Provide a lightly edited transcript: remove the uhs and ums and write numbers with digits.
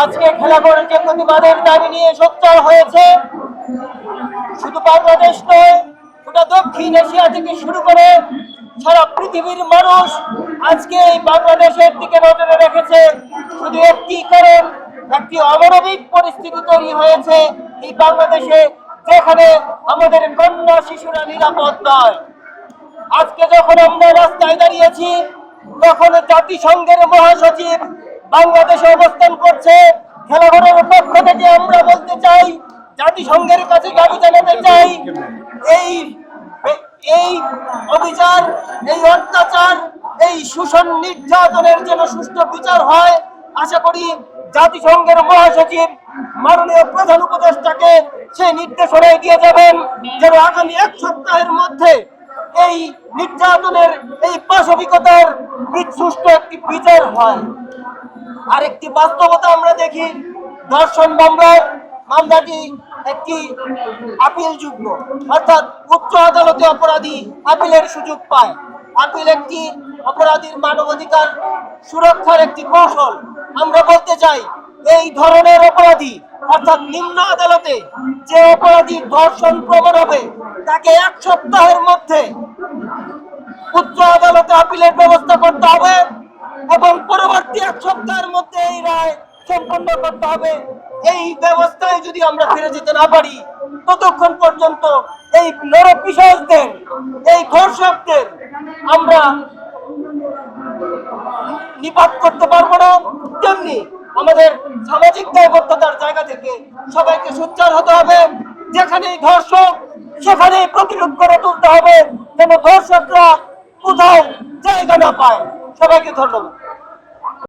আজকে খেলাঘরের যে প্রতিবাদের দাবি নিয়ে সোচ্চার হয়েছে, শুধু বাংলাদেশ নয়, গোটা দক্ষিণ এশিয়া থেকে শুরু করে সারা পৃথিবীর মানুষ আজকে এই বাংলাদেশের দিকে নজরে রেখেছে। শুধু একটি কারণ, একটি অমানবিক পরিস্থিতি তৈরি হয়েছে এই বাংলাদেশে, যেখানে আমাদের কন্যা শিশুরা নিরাপদ নয়। আজকে যখন আমরা রাস্তায় দাঁড়িয়েছি, তখন জাতিসংঘের মহাসচিব বাংলাদেশে অবস্থান করছে। খেলাঘরের পক্ষ থেকে আমরা বলতে চাই, জাতিসংঘের কাছে দাবি জানাতে চাই, এই এই অবিচার, এই অত্যাচার, এই শোষণ নির্যাতনের যেন সুষ্ঠু বিচার হয়। আশা করি জাতিসংঘের মহাসচিব মাননীয় প্রধান উপদেষ্টাকে সেই নির্দেশনায় দিয়ে যাবেন, যেন আগামী 1 সপ্তাহের মধ্যে এই নির্যাতনের, এই পাশবিকতার সুষ্ঠু একটি বিচার হয়। আরেকটি বাস্তবতা আমরা দেখি, ধর্ষণ মামলাটি একটি আপিল যোগ্য, অর্থাৎ উচ্চ আদালতে অপরাধী আপিলের সুযোগ পায়। আপিল একটি অপরাধীর মানবাধিকার সুরক্ষার একটি কৌশল। আমরা বলতে চাই, এই ধরনের অপরাধী অর্থাৎ নিম্ন আদালতে যে অপরাধী ধর্ষণ প্রমাণ হবে, তাকে 1 সপ্তাহের মধ্যে উচ্চ আদালতে আপিলের ব্যবস্থা করতে হবে এবং পরবর্তী 1 সপ্তাহের মধ্যে এই রায় সম্পন্ন করতে হবে। এই ব্যবস্থায় যদি আমরা ফিরে যেতে না পারি, ততক্ষণ পর্যন্ত এই নরপিশাচদের, এই ধর্ষকদের আমরা নিপাত করতে পারবো না। তেমনি আমাদের সামাজিক দায়বদ্ধতার জায়গা থেকে সবাইকে সোচ্চার হতে হবে। যেখানেই ধর্ষক, সেখানেই প্রতিরোধ করে তুলতে হবে, যেন ধর্ষকরা কোথাও জায়গা না পায়। সবাইকে ধন্যবাদ।